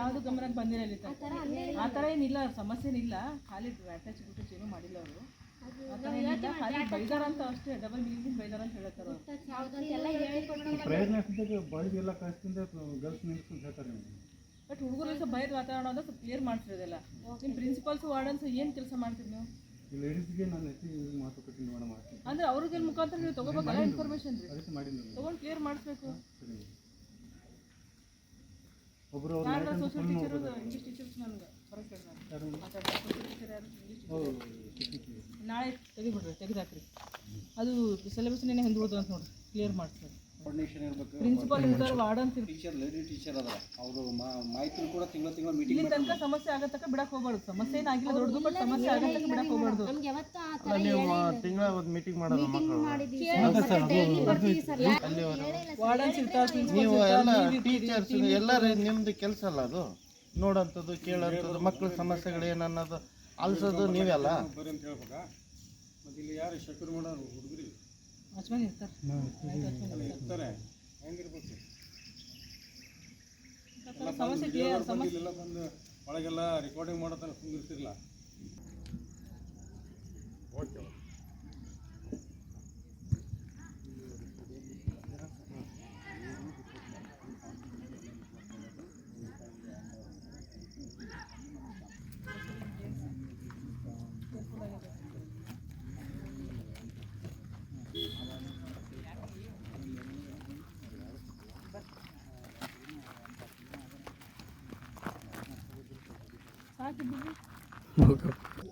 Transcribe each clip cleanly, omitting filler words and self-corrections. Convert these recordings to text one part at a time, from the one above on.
ಯಾವುದು ಗಮನಕ್ಕೆ ಬಂದಿಲ್ಲ ಇಲ್ಲಿ ಆ ಥರ ಏನಿಲ್ಲ, ಸಮಸ್ಯೆ ಏನಿಲ್ಲ, ಖಾಲಿ ಅಟ್ಯಾಚ್ ಬಿಟ್ಟು ಏನೂ ಮಾಡಿಲ್ಲ ಅವರು. ಆ ಥರ ಏನಿಲ್ಲ, ಖಾಲಿ ಬೈದಾರ ಅಂತ ಅಷ್ಟೇ, ಡಬಲ್ ಮೀನಿಂಗ್ ಬೈದಾರ ಅಂತ ಹೇಳ್ತಾರೆ ಅವರು. ಬಾಯ್ಸ್ಗೆಲ್ಲ ಕಳಿಸ್ತಿಂದ ಗರ್ಲ್ಸ್ ನಿಲ್ಸ್ಕೊಂಡು ಹೇಳ್ತಾರೆ ನೀವು. ಬಟ್ ಹುಡುಗರು ಸ್ವಲ್ಪ ಭಯದ ವಾತಾವರಣ ಅಂತ ಸ್ವಲ್ಪ ಕ್ಲಿಯರ್ ಮಾಡ್ತಿರೋದಿಲ್ಲ. ನಿಮ್ಮ ಪ್ರಿನ್ಸಿಪಲ್ಸ್ ವಾರ್ಡನ್ಸ್ ಏನು ಕೆಲಸ ಮಾಡ್ತೀರಿ ನೀವು? ಲೇಡೀಸ್ಗೆ ನಾನು ಹೆಚ್ಚು ಮಾತುಕತೆ ಮೇಡಮ್ ಮಾಡ್ತೀನಿ ಅಂದರೆ ಅವ್ರಿಗೆ ಮುಖಾಂತರ ನೀವು ತೊಗೋಬೇಕಲ್ಲ ಇನ್ಫಾರ್ಮೇಷನ್ ರೀ, ಅದಕ್ಕೆ ಮಾಡಿದ್ದೀನಿ ತೊಗೊಂಡು ಕ್ಲಿಯರ್ ಮಾಡಿಸ್ಬೇಕು. ಒಬ್ಬರು ಸೋಷಿಯಲ್ ಟೀಚರ್ ಇಂಗ್ಲೀಷ್ ಟೀಚರ್ಸ್ ನನಗೆ ಹೊರಗೆ ಸೋಷಿಯಲ್ ಟೀಚರ್ ಯಾರು ನಾಳೆ ತೆಗಿಬಿಡ್ರಿ, ತೆಗೆದಾಕ್ರಿ. ಅದು ಸಿಲೆಬಸ್ ಏನೇ ಹಿಂದೆ ಅಂತ ನೋಡ್ರಿ, ಕ್ಲಿಯರ್ ಮಾಡಿಸ್ಬೇಕು. ಕೋರ್ಡಿನೇಷನ್ ಇರಬೇಕು. ಪ್ರಿನ್ಸಿಪಲ್ ಇರ್ತಾರೆ, ವಾರ್ಡನ್ ಟೀಚರ್, ಲೇಡಿ ಟೀಚರ್ ಅದ, ಅವರು ಮಾಹಿತಿ ಕೂಡ ತಿಂಗಳ ಮೀಟಿಂಗ್ ಇಲ್ಲಿ ತನಕ ಸಮಸ್ಯೆ ಆಗತ್ತಕ ಬಿಡಕ್ಕೆ ಹೋಗ್ಬಾರ್ದು. ಸಮಸ್ಯೆ ಏನಾಗಿಲ್ಲ ದೊಡ್ಡದು, ಬಟ್ ಸಮಸ್ಯೆ ಆಗತ್ತಕ ಬಿಡಕ್ಕೆ ಹೋಗ್ಬಾರ್ದು. ನೀವು ತಿಂಗಳ ಒಂದು ಮೀಟಿಂಗ್ ಮಾಡೋದು ವಾರ್ಡನ್ಸ್ ಇರ್ತಾರೆ, ನೀವು ಎಲ್ಲ ಟೀಚರ್ಸ್ ಎಲ್ಲರೂ ನಿಮ್ದು ಕೆಲಸ ಅಲ್ಲ ಅದು, ನೋಡೋಂಥದ್ದು ಕೇಳೋಂಥದ್ದು, ಮಕ್ಕಳ ಸಮಸ್ಯೆಗಳು ಏನನ್ನೋದು ಅಲ್ಸೋದು ನೀವೆಲ್ಲ ಬರ್ರಿ ಅಂತ ಹೇಳ್ಬೇಕಾ? ಮತ್ತು ಇಲ್ಲಿ ಯಾರು ಶಕ್ರು ಮಾಡೋರು ಹುಡುಗರಿ ವಾಚ್ಮನ್ ಇರ್ತಾರೆ, ಇರ್ತಾರೆ, ಹೆಂಗಿರ್ಬೇಕು? ಸಮಸ್ಯೆ ಕ್ಲಿಯರ್. ಸಮಸ್ಯೆ ಇಲ್ಲೆಲ್ಲ ಬಂದು ಒಳಗೆಲ್ಲ ರೆಕಾರ್ಡಿಂಗ್ ಮಾಡೋದನ್ನ ಕುಂದಿರ್ತಿರಲ್ಲ. Okay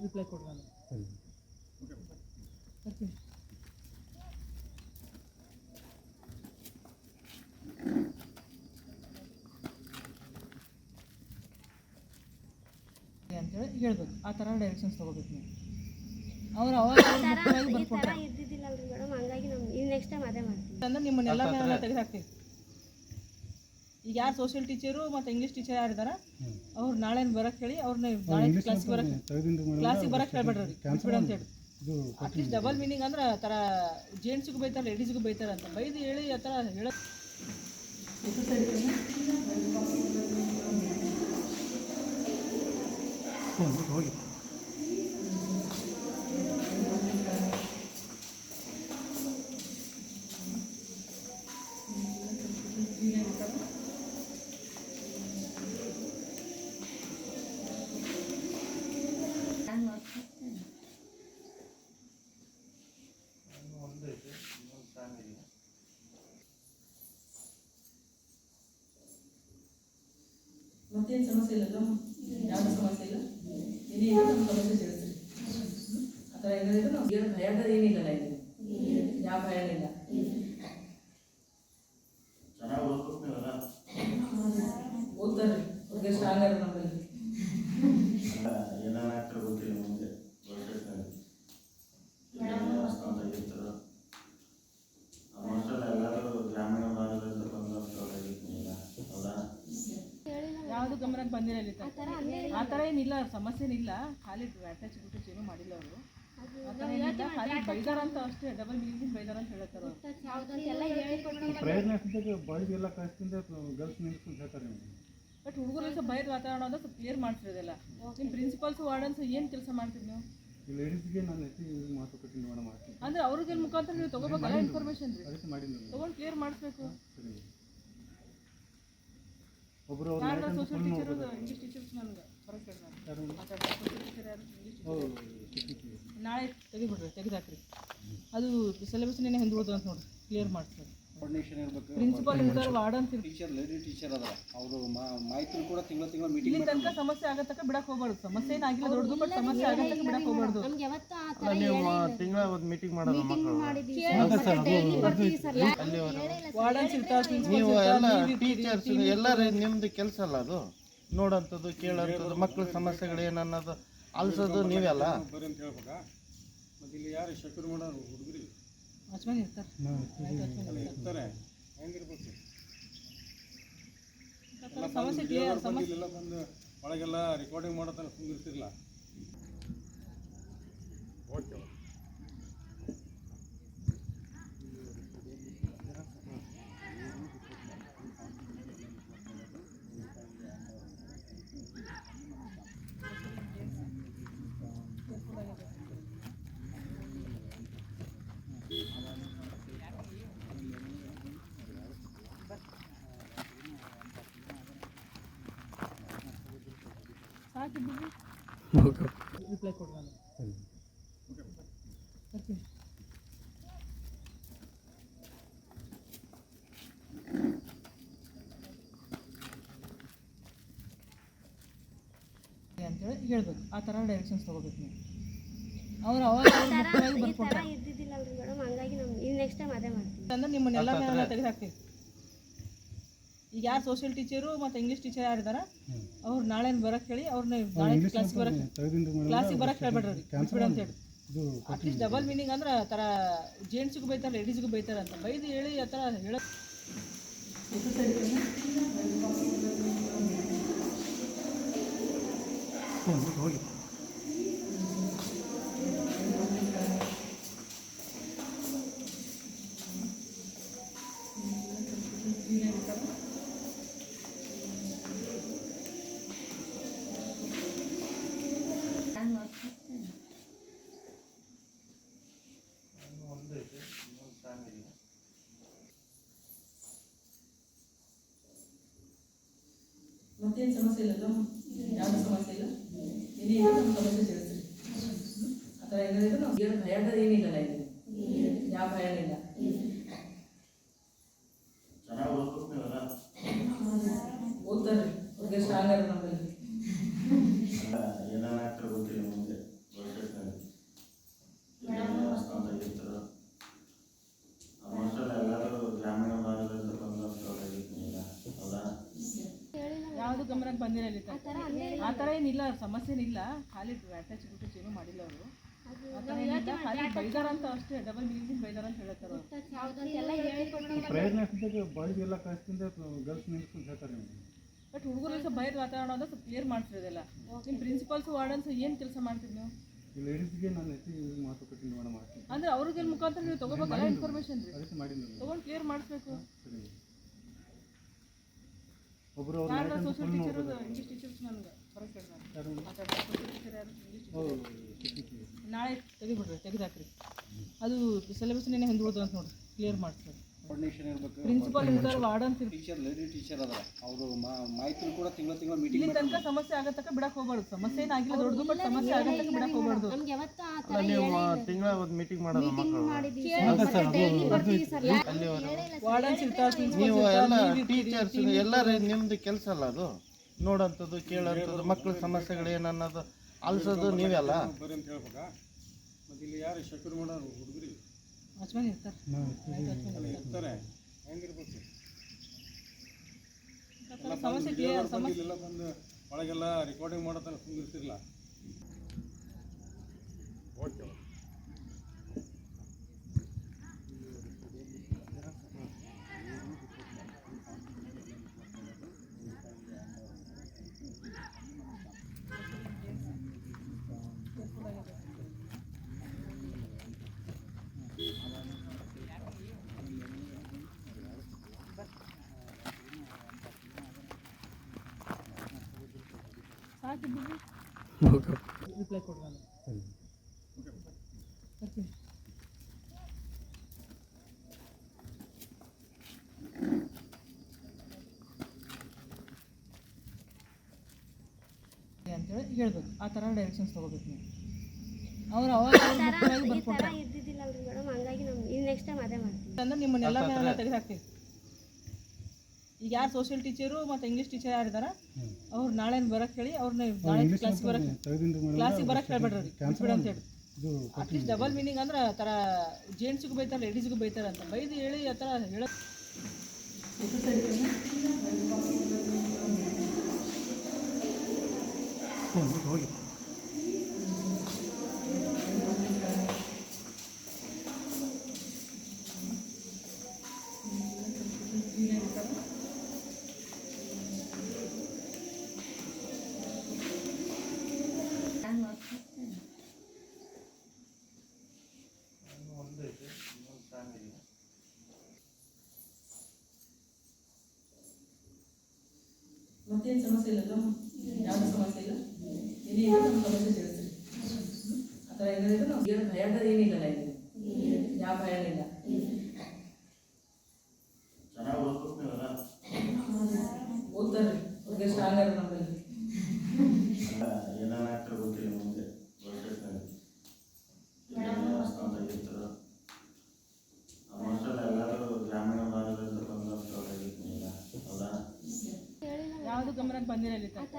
reply ಕೊಡ್ರಲ್ಲ. ಅಂತೇಳಿ ಹೇಳ್ಬೇಕು, ಆ ಥರ ಡೈರೆಕ್ಷನ್ಸ್ ತೊಗೋಬೇಕು ನೀವು. ಅವ್ರು ಅವಾಗ ಅಂದ್ರೆ ನಿಮ್ಮನ್ನೆಲ್ಲ ತೆಗೆದು ಹಾಕ್ತೀವಿ. ಈಗ ಯಾರು ಸೋಷಿಯಲ್ ಟೀಚರು ಮತ್ತು ಇಂಗ್ಲೀಷ್ ಟೀಚರ್ ಯಾರು ಇದ್ದಾರೆ ಅವ್ರು ನಾಳೆ ಬರಕ್ಕೆ ಹೇಳಿ, ಅವ್ರನ್ನ ನಾಳೆ ಕ್ಲಾಸಿಗೆ ಬರಕ್ಕೆ ಹೇಳ್ಬೇಡ್ರಿ ಬಿಟ್ಬಿಡು ಅಂತ ಹೇಳಿ. ಅಟ್ಲೀಸ್ಟ್ ಡಬಲ್ ಮೀನಿಂಗ್ ಅಂದ್ರೆ ಆ ಥರ ಜೆಂಟ್ಸಿಗೂ ಬೈತಾರೆ, ಲೇಡೀಸ್ಗೂ ಬೈತಾರೆ ಅಂತ ಬೈದು ಹೇಳಿ ಆ ಥರ ಹೇಳ. ಹೋಗಿ ಮತ್ತೇನು ಸಮಸ್ಯೆ ಇಲ್ಲ, ಯಾವುದೇ ಸಮಸ್ಯೆ ಇಲ್ಲ. ಏನಿಲ್ಲ ನಮ್ಮ ಸಮಸ್ಯೆ ತಿಳಿಸ್ರಿ. ಆ ಥರ ಏನಿಲ್ಲ ನಾವು ಏನು ಭಯದ ಏನಿಲ್ಲ, ಇಲ್ಲಿ ಯಾವ ಭಯ ಇಲ್ಲ. ಓದ್ತಾರೆ, ಅವ್ರಿಗೆ ಸ್ಟ್ರಾಂಗ್ ಆಗ ನಮ್ಮಲ್ಲಿ. ಯಾವುದು ಗಮನಕ್ಕೆ ಬಂದಿಲ್ಲ ಇಲ್ಲಿ ಆ ಥರ ಏನಿಲ್ಲ, ಸಮಸ್ಯೆ ಏನಿಲ್ಲ, ಖಾಲಿ ಅಟ್ಯಾಚ್ ಬಿಟ್ಟು ಏನೂ ಮಾಡಿಲ್ಲ ಅವರು. ಆ ಥರ ಏನಿಲ್ಲ, ಖಾಲಿ ಬೈದಾರ ಅಂತ ಅಷ್ಟೇ, ಡಬಲ್ ಮೀನಿಂಗ್ ಬೈದಾರ ಅಂತ ಹೇಳ್ತಾರೆ ಅವರು. ಬಾಯ್ಸ್ಗೆಲ್ಲ ಕಳಿಸ್ತಿಂದ ಗರ್ಲ್ಸ್ ನಿಲ್ಸ್ಕೊಂಡು ಹೇಳ್ತಾರೆ ನೀವು. ಬಟ್ ಹುಡುಗರು ಸ್ವಲ್ಪ ಭಯದ ವಾತಾವರಣ ಅಂತ ಸ್ವಲ್ಪ ಕ್ಲಿಯರ್ ಮಾಡ್ತಿರೋದಿಲ್ಲ. ನಿಮ್ಮ ಪ್ರಿನ್ಸಿಪಲ್ಸ್ ವಾರ್ಡನ್ಸ್ ಏನು ಕೆಲಸ ಮಾಡ್ತೀರಿ ನೀವು? ಲೇಡೀಸ್ಗೆ ನಾನು ಹೆಚ್ಚು ಮಾತುಕತೆ ಮೇಡಮ್ ಮಾಡ್ತೀನಿ. ಅಂದರೆ ಅವ್ರಿಗೆ ಮುಖಾಂತರ ನೀವು ತೊಗೋಬೇಕಲ್ಲ ಇನ್ಫಾರ್ಮೇಷನ್ ರೀ, ಅದಕ್ಕೆ ಮಾಡಿದ್ದೀನಿ ತೊಗೊಂಡು ಕ್ಲಿಯರ್ ಮಾಡಿಸ್ಬೇಕು. ಒಬ್ಬರು ಸೋಷಿಯಲ್ ಟೀಚರ್ ಇಂಗ್ಲೀಷ್ ಟೀಚರ್ಸ್ ನನಗೆ ಹೊರಗೆ ಸೋಷಿಯಲ್ ಟೀಚರ್ ಯಾರು ಇಂಗ್ಲೀಷ್ ನಾಳೆ ತೆಗಿಬಿಡ್ರಿ, ತೆಗೆದಾಕ್ರಿ. ಅದು ಸಿಲೆಬಸ್ ಏನೇ ಹಿಂದೆ ಅಂತ ನೋಡ್ರಿ, ಕ್ಲಿಯರ್ ಮಾಡಿಸ್ಬೇಕು. ಕೋರ್ಡಿನೇಷನ್ ಇರಬೇಕು. ಪ್ರಿನ್ಸಿಪಲ್ ಇರ್ತಾರೆ, ವಾರ್ಡನ್ ಟೀಚರ್, ಲೇಡಿ ಟೀಚರ್ ಅದ, ಅವರು ಮಾಹಿತಿ ಕೂಡ ತಿಂಗಳ ಮೀಟಿಂಗ್ ಇಲ್ಲಿ ತನಕ ಸಮಸ್ಯೆ ಆಗತ್ತಕ ಬಿಡಕ್ಕೆ ಹೋಗ್ಬಾರ್ದು. ಸಮಸ್ಯೆ ಏನಾಗಿಲ್ಲ ದೊಡ್ಡದು, ಬಟ್ ಸಮಸ್ಯೆ ಆಗತ್ತಕ ಬಿಡಕ್ಕೆ ಹೋಗ್ಬಾರ್ದು. ನೀವು ತಿಂಗಳ ಒಂದು ಮೀಟಿಂಗ್ ಮಾಡೋದು ವಾರ್ಡನ್ಸ್ ಇರ್ತಾರೆ, ನೀವು ಎಲ್ಲ ಟೀಚರ್ಸ್ ಎಲ್ಲರೂ ನಿಮ್ದು ಕೆಲಸ ಅಲ್ಲ ಅದು, ನೋಡೋಂಥದ್ದು ಕೇಳೋಂಥದ್ದು, ಮಕ್ಕಳ ಸಮಸ್ಯೆಗಳು ಏನನ್ನೋದು ಅಲ್ಸೋದು ನೀವೆಲ್ಲ ಬರ್ರಿ ಅಂತ ಹೇಳ್ಬೇಕಾ? ಮತ್ತು ಇಲ್ಲಿ ಯಾರು ಶಕ್ರು ಮಾಡೋರು ಹುಡುಗರಿ ವಾಚ್ಮನ್ ಇರ್ತಾರೆ, ಇರ್ತಾರೆ, ಹೆಂಗಿರ್ಬೇಕು? ಸಮಸ್ಯೆ ಕ್ಲಿಯರ್. ಸಮಸ್ಯೆ ಇಲ್ಲೆಲ್ಲ ಬಂದು ಒಳಗೆಲ್ಲ ರೆಕಾರ್ಡಿಂಗ್ ಮಾಡೋದನ್ನ ಕುಂದಿರ್ತಿರಲ್ಲ. ಓಕೆ ಸಾಕಿದ್ದು ರಿಪ್ಲೈ ಕೊಡು ನಾನು ಬರ್ತೀನಿ. ಅಂತೇಳಿ ಹೇಳ್ಬೇಕು, ಆ ಥರ ಡೈರೆಕ್ಷನ್ಸ್ ತೊಗೋಬೇಕು ನೀವು. ಅವ್ರು ಅವಾಗ ಬರ್ಕೊಡ್ತಾರೆ ಇದ್ದಿದ್ದಿಲ್ಲಲ್ರಿ ಮೇಡಮ್, ಹಂಗಾಗಿ ನಮ್ಮ ನೆಕ್ಸ್ಟ್ ಟೈಮ್ ಅದೇ ಮಾಡ್ತೀವಿ ಅಂದ್ರೆ ನಿಮ್ಮನ್ನೆಲ್ಲ ತೆಗೆದು ಹಾಕ್ತೀವಿ. ಈಗ ಯಾರು ಸೋಷಿಯಲ್ ಟೀಚರು ಮತ್ತು ಇಂಗ್ಲೀಷ್ ಟೀಚರ್ ಯಾರಿದಾರ ಅವ್ರು ನಾಳೆ ಬರಕ್ಕೆ ಹೇಳಿ, ಅವ್ರನ್ನ ನಾಳೆ ಕ್ಲಾಸಿಗೆ ಬರಕ್ಕೆ ಹೇಳ್ಬೇಡ್ರಿ ಬಿಟ್ಬಿಡು ಅಂತ ಹೇಳಿ. ಅಟ್ಲೀಸ್ಟ್ ಡಬಲ್ ಮೀನಿಂಗ್ ಅಂದ್ರೆ ಆ ಥರ ಜೆಂಟ್ಸಿಗೂ ಬೈತಾರೆ ಲೇಡೀಸ್ಗೂ ಬೈತಾರೆ ಅಂತ ಬೈದು ಹೇಳಿ ಆ ಥರ ಹೇಳ ಹೋಗಿ ಮತ್ತೇನು ಸಮಸ್ಯೆ ಇಲ್ಲ, ಯಾವುದೇ ಸಮಸ್ಯೆ ಇಲ್ಲ. ಏನಿಲ್ಲ ನಮ್ಮ ಸಮಸ್ಯೆ ತಿಳಿಸ್ರಿ. ಆ ಥರ ಏನಿಲ್ಲ ನಾವು ಏನು ಭಯದ ಏನಿಲ್ಲ, ಇಲ್ಲಿ ಯಾವ ಭಯ ಇಲ್ಲ. ಓದ್ತಾರೆ ಅವ್ರಿಗೆ ಸ್ಟ್ರಾಂಗ್ ಆಗ ನಮ್ಮಲ್ಲಿ. ಏನಾಗ್ತಾರೆ ಗೊತ್ತಿಲ್ಲ ಮುಂದೆ ಎಲ್ಲರೂ ಗ್ರಾಮೀಣ ಭಾಗದಲ್ಲಿ ಹೌದಾ? ಯಾವುದು ಗಮನಕ್ಕೆ ಬಂದಿಲ್ಲ ಇಲ್ಲಿ ಆ ಥರ ಏನಿಲ್ಲ, ಸಮಸ್ಯೆ ಏನಿಲ್ಲ. ಖಾಲಿ ಅಟ್ಯಾಚ್ ಬಿಟ್ಟು ಏನೂ ಮಾಡಿಲ್ಲ ಅವರು. ಆ ಥರ ಏನಿಲ್ಲ, ಖಾಲಿ ಬೈದಾರ ಅಂತ ಅಷ್ಟೇ, ಡಬಲ್ ಮೀನಿಂಗ್ ಬೈದಾರ ಅಂತ ಹೇಳ್ತಾರೆ ಅವರು. ಪ್ರಯತ್ನ ಬಾಯ್ಸ್ ಎಲ್ಲ ಕಳಿಸ್ತಿಂದ ಗರ್ಲ್ಸ್ ನಿಲ್ಸ್ಕೊಂಡು ಹೇಳ್ತಾರೆ. ಬಟ್ ಹುಡುಗರು ಸ್ವಲ್ಪ ಭಯದ ವಾತಾವರಣ ಅಂದ್ರೆ ಸ್ವಲ್ಪ ಕ್ಲಿಯರ್ ಮಾಡ್ತಿರೋದಿಲ್ಲ. ನಿಮ್ಮ ಪ್ರಿನ್ಸಿಪಲ್ಸ್ ವಾರ್ಡನ್ಸ್ ಏನು ಕೆಲಸ ಮಾಡ್ತೀವಿ ನೀವು? ಲೇಡೀಸ್ಗೆ ನಾನು ಮಾತುಕತೆ ಮೇಡಮ್ ಮಾಡ್ತೀನಿ ಅಂದ್ರೆ ಅವ್ರಿಗೆ ಮುಖಾಂತರ ನೀವು ತೊಗೋಬೇಕಲ್ಲ ಇನ್ಫಾರ್ಮೇಷನ್ ರೀ, ಅದಕ್ಕೆ ಮಾಡಿದ್ದೀನಿ ತೊಗೊಂಡು ಕ್ಲಿಯರ್ ಮಾಡಿಸ್ಬೇಕು. ಒಬ್ಬರು ಸೋಷಿಯಲ್ ಟೀಚರ್ ಇಂಗ್ಲೀಷ್ ಟೀಚರ್ಸ್ ನನಗೆ ಹೊರಗೆ ನಾಳೆ ತೆಗೆದು ಹಾಕ್ರಿ. ಅದು ಸಿಲೆಬಸ್ ಏನೇ ಹಿಂದುಳಿದು ಅಂತ ನೋಡಿ ಕ್ಲಿಯರ್ ಮಾಡಿಸ್ಬೇಕು. ಕೋರ್ಡಿನೇಷನ್ ಇರಬೇಕು. ಪ್ರಿನ್ಸಿಪಾಲ್ ಇರ್ತಾರೆ, ವಾರ್ಡನ್ಸ್ ಇರ್ತಾರೆ, ಟೀಚರ್ ಲೇಡಿ ಟೀಚರ್ ಅದ ಅವರು ಮಾಹಿತಿ ಕೂಡ ತಿಂಗಳ ಮೀಟಿಂಗ್ ಇಲ್ಲಿ ತನಕ ಸಮಸ್ಯೆ ಆಗತ್ತಕ್ಕ ಬಿಡಕ್ಕೆ ಹೋಗ್ಬಾರ್ದು. ಸಮಸ್ಯೆ ಏನಾಗಿಲ್ಲ ದೊಡ್ಡದು, ಬಟ್ ಸಮಸ್ಯೆ ಆಗತ್ತಕ್ಕ ಬಿಡಕ್ಕೆ ಹೋಗ್ಬಾರ್ದು. ನಮ್ಗೆ ಯಾವತ್ತೂ ಆ ಥರ ನೀವು ತಿಂಗಳ ಒಂದು ಮೀಟಿಂಗ್ ಮಾಡೋದು ಮಕ್ಕಳು ವಾರ್ಡನ್ಸ್ ಇರ್ತಾರೆ, ನೀವು ಎಲ್ಲ ಟೀಚರ್ಸ್ ಎಲ್ಲರೂ ನಿಮ್ದು ಕೆಲಸ ಅಲ್ಲ ಅದು, ನೋಡೋಂಥದ್ದು ಕೇಳೋಂಥದ್ದು ಮಕ್ಕಳ ಸಮಸ್ಯೆಗಳು ಏನನ್ನೋದು ಆಲಿಸೋದು ನೀವೆಲ್ಲ. ಬರ್ರಿ ಅಂತ ಹೇಳ್ಬೇಕಾ? ಮತ್ತೆ ಇಲ್ಲಿ ಯಾರು ಶಕುರ್ ಮಾಡೋರು ಹುಡುಗರಿ ವಾಚ್ಮನ್ ಇರ್ತಾರೆ, ಇರ್ತಾರೆ, ಹೆಂಗಿರ್ಬೇಕು? ಸಮಸ್ಯೆ ಕ್ಲಿಯರ್. ಸಮಸ್ಯೆ ಇಲ್ಲೆಲ್ಲ ಬಂದು ಒಳಗೆಲ್ಲ ರೆಕಾರ್ಡಿಂಗ್ ಮಾಡೋದನ್ನ ಕುಂದಿರ್ತಿರ್ಲಿಲ್ಲ. ಓಕೆ ಸಾಕಿದ್ದು ರಿಪ್ಲೈ ಕೊಡು ನಾನು ಬರ್ತೀನಿ. ಅಂತೇಳಿ ಹೇಳ್ಬೇಕು, ಆ ಥರ ಡೈರೆಕ್ಷನ್ಸ್ ತೊಗೋಬೇಕು ನೀವು. ಅವ್ರು ಅವಾಗ ಬರ್ಕೊಡ್ತಾರೆ ಇದ್ದಿದ್ದಿಲ್ಲಲ್ರಿ ಮೇಡಮ್, ಹಂಗಾಗಿ ನಮ್ಮ ನೆಕ್ಸ್ಟ್ ಟೈಮ್ ಅದೇ ಮಾಡ್ತೀವಿ. ಅಂದ್ರೆ ನಿಮ್ಮನ್ನೆಲ್ಲ ತೆಗೆದು ಹಾಕ್ತೀವಿ. ಈಗ ಯಾರು ಸೋಷಿಯಲ್ ಟೀಚರು ಮತ್ತು ಇಂಗ್ಲೀಷ್ ಟೀಚರ್ ಯಾರಿದಾರ ಅವ್ರು ನಾಳೆ ಬರಕ್ಕೆ ಹೇಳಿ, ಅವ್ರನ್ನ ನಾಳೆ ಕ್ಲಾಸಿಗೆ ಬರಕ್ಕೆ ಹೇಳ್ಬೇಡ್ರಿ ಬಿಟ್ಬಿಡು ಅಂತ ಹೇಳಿ. ಅಟ್ಲೀಸ್ಟ್ ಡಬಲ್ ಮೀನಿಂಗ್ ಅಂದ್ರೆ ಆ ಥರ ಜೆಂಟ್ಸಿಗೂ ಬೈತಾರೆ ಲೇಡೀಸ್ಗೂ ಬೈತಾರೆ ಅಂತ ಬೈದು ಹೇಳಿ ಆ ಥರ ಹೇಳ ಹೋಗಿ ಮತ್ತೇನು ಸಮಸ್ಯೆ ಇಲ್ಲ, ಯಾವುದೇ ಸಮಸ್ಯೆ ಇಲ್ಲ. ಏನಿಲ್ಲ ನಮ್ಮ ಸಮಸ್ಯೆ ತಿಳಿಸ್ರಿ. ಆ ಥರ ಏನಿಲ್ಲ ನಾವು ಏನು ಭಯದ ಏನಿಲ್ಲ, ಇಲ್ಲಿ ಯಾವ ಭಯ ಇಲ್ಲ. ಚೆನ್ನಾಗಿ ಓದ್ಬೇಕು ನೀವೆಲ್ಲ ಓದ್ತಾರೆ ಅವ್ರಿಗೆ ಸ್ಟ್ರಾಂಗ್ ಆಗ ನಮ್ಮಲ್ಲಿ. ಏನೇನು ಆಗ್ತಾರೆ ಗೊತ್ತಿಲ್ಲ ಮುಂದೆ ಭವಿಷ್ಯದಲ್ಲಿ ಅಂತ ಇರ್ತಾರೆ ಆಲ್ಮೋಸ್ಟ್ ಎಲ್ಲರೂ ಗ್ರಾಮೀಣ ಭಾಗದಿಂದ ಬಂದಂಥವ್ರಾಗಿತ್ತು ಈಗ ಹೌದಾ? ಯಾವುದು ಗಮನಕ್ಕೆ ಬಂದಿಲ್ಲ ಇಲ್ಲಿ ತನಕ.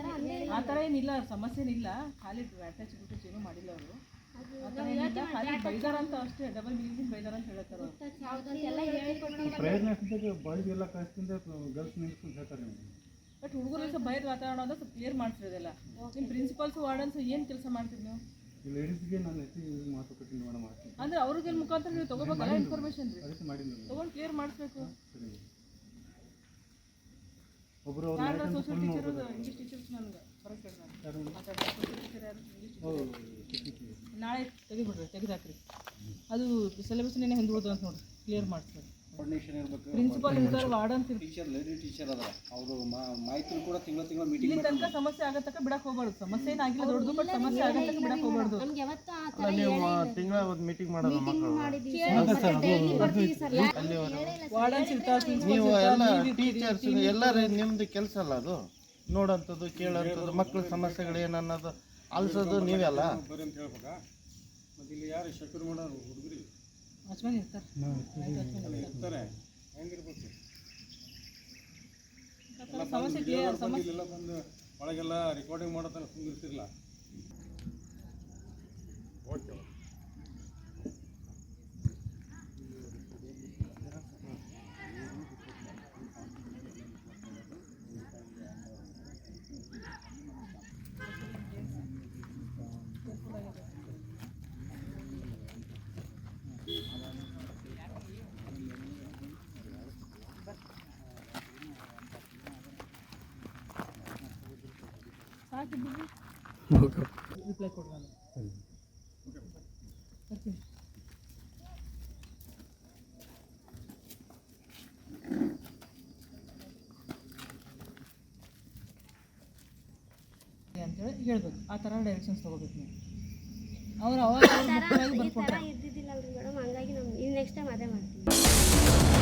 ಆ ಥರ ಏನಿಲ್ಲ, ಸಮಸ್ಯೆ ಏನಿಲ್ಲ, ಖಾಲಿ ಅಟ್ಯಾಚ್ ಬಿಟ್ಟು ಏನೂ ಮಾಡಿಲ್ಲ ಅವರು. ಆ ಥರ ಏನಿಲ್ಲ, ಖಾಲಿ ಬೈದಾರಂತ ಅಷ್ಟೇ, ಡಬಲ್ ಮೀನಿಂಗ್ ಬೈದಾರಂತ ಹೇಳ್ತಾರೆ ಅವರು. ಪ್ರಯತ್ನ ಬಾಯ್ಗೆಲ್ಲ ಕಳಿಸ್ತಿಂದ ಗರ್ಲ್ಸ್ ನಿಲ್ಸ್ಕೊಂಡು ಹೇಳ್ತಾರೆ ನೀವು. ಬಟ್ ಹುಡುಗರು ಸ್ವಲ್ಪ ಭಯದ ವಾತಾವರಣ ಅಂದ್ರೆ ಸ್ವಲ್ಪ ಕ್ಲಿಯರ್ ಮಾಡ್ತಿರೋದಿಲ್ಲ. ನಿಮ್ಮ ಪ್ರಿನ್ಸಿಪಲ್ಸ್ ವಾರ್ಡನ್ಸ್ ಏನು ಕೆಲಸ ಮಾಡ್ತೀರಿ ನೀವು? ಈ ಲೇಡೀಸ್ಗೆ ನಾನು ಹೆಚ್ಚಿಗೆ ಮಾತುಕತೆ ಮೇಡಮ್ ಮಾಡ್ತೀನಿ. ಅಂದ್ರೆ ಅವ್ರಿಗೆ ಮುಖಾಂತರ ನೀವು ತೊಗೋಬೇಕಲ್ಲ ಇನ್ಫಾರ್ಮೇಷನ್ ರೀ, ಅದಕ್ಕೆ ಮಾಡಿದ್ದೀನಿ ತೊಗೊಂಡು ಕ್ಲಿಯರ್ ಮಾಡಿಸ್ಬೇಕು. ಸರಿ. ಒಬ್ಬರು ಅವ್ರು ಯಾರು ಸೋಷಿಯಲ್ ಟೀಚರ್ ಇಂಗ್ಲೀಷ್ ಟೀಚರ್ಸ್ ನನಗೆ ಹೊರಗೆ ಕೇಳಿ ಸೋಷಿಯಲ್ ಟೀಚರ್ ಯಾರು ಇಂಗ್ಲೀಷ್ ನಾಳೆ ತೆಗೆದಾಕ್ರಿ. ಅದು ಸಿಲೆಬಸ್ ಏನೇ ಹಿಂದೆ ಉಳಿದು ಅಂತ ನೋಡ್ರಿ, ಕ್ಲಿಯರ್ ಮಾಡಿಸ್ಬೇಕು. ಕೋರ್ಡಿನೇಷನ್ ಇರಬೇಕು. ಪ್ರಿನ್ಸಿಪಾಲ್ ಇರ್ತಾರೆ, ವಾರ್ಡನ್ಸ್ ಇರ್ತಾರೆ. ಟೀಚರ್ ಲೇಡಿ ಟೀಚರ್ ಅದ ಅವರು ಮಾಹಿತಿ ಕೂಡ ತಿಂಗಳ ಇಲ್ಲಿ ಮೀಟಿಂಗ್ ತನಕ ಸಮಸ್ಯೆ ಆಗತ್ತಕ್ಕ ಬಿಡಕ್ಕೆ ಹೋಗ್ಬಾರ್ದು. ಸಮಸ್ಯೆ ಏನಾಗಿಲ್ಲ ದೊಡ್ಡದು, ಬಟ್ ಸಮಸ್ಯೆ ಆಗತ್ತಕ್ಕ ಬಿಡಕ್ಕೆ ಹೋಗ್ಬಾರ್ದು. ನಮ್ಗೆ ಯಾವತ್ತೂ ಆ ಥರ ಅಲ್ಲ ನೀವು ತಿಂಗಳ ಒಂದು ಮೀಟಿಂಗ್ ಮಾಡೋದು ಮಕ್ಕಳು ವಾರ್ಡನ್ಸ್ ಇರ್ತಾರೆ, ನೀವು ಪ್ರಿನ್ಸಿಪಲ್ ಎಲ್ಲ ಇರ್ತಾರೆ, ಟೀಚರ್ಸ್ ಎಲ್ಲರೂ ನಿಮ್ದು ಕೆಲಸ ಅಲ್ಲ ಅದು, ನೋಡೋಂಥದ್ದು ಕೇಳೋಂಥದ್ದು ಮಕ್ಕಳ ಸಮಸ್ಯೆಗಳು ಏನನ್ನೋದು ಆಲಿಸೋದು ನೀವೆಲ್ಲ. ಬರ್ರಿ ಅಂತ ಹೇಳ್ಬೇಕಾ? ಮತ್ತು ಇಲ್ಲಿ ಯಾರು ಶಕುರ್ ಮಾಡೋರು ಹುಡುಗರಿ ವಾಚ್ಮನ್ ಇರ್ತಾರೆ. ಇರ್ತಾರೆ, ಹೆಂಗಿರ್ಬೇಕು? ಸಮಸ್ಯೆ ಕ್ಲಿಯರ್, ಸಮಸ್ಯೆ ಇಲ್ಲೆಲ್ಲ ಬಂದು ಒಳಗೆಲ್ಲ ರೆಕಾರ್ಡಿಂಗ್ ಮಾಡೋದನ್ನ ಕುಂದಿರ್ತಿರಲ್ಲ. ಓಕೆ. ಸಾಕಿದ್ದೀವಿ ರಿಪ್ಲೈ ಕೊಡ್ರಿ ನಾನು. ಬರ್ತೀನಿ. ಅಂತೇಳಿ ಹೇಳ್ಬೇಕು, ಆ ಥರ ಡೈರೆಕ್ಷನ್ಸ್ ತೊಗೋಬೇಕು ನೀವು. ಅವ್ರು ಅವಾಗ ಈ ಥರ ಇದ್ದಿದ್ದಿಲ್ಲ ಅಲ್ರಿ ಮೇಡಮ್, ಹಂಗಾಗಿ ನಾವು ನೆಕ್ಸ್ಟ್ ಟೈಮ್ ಅದೇ ಮಾಡ್ತೀವಿ.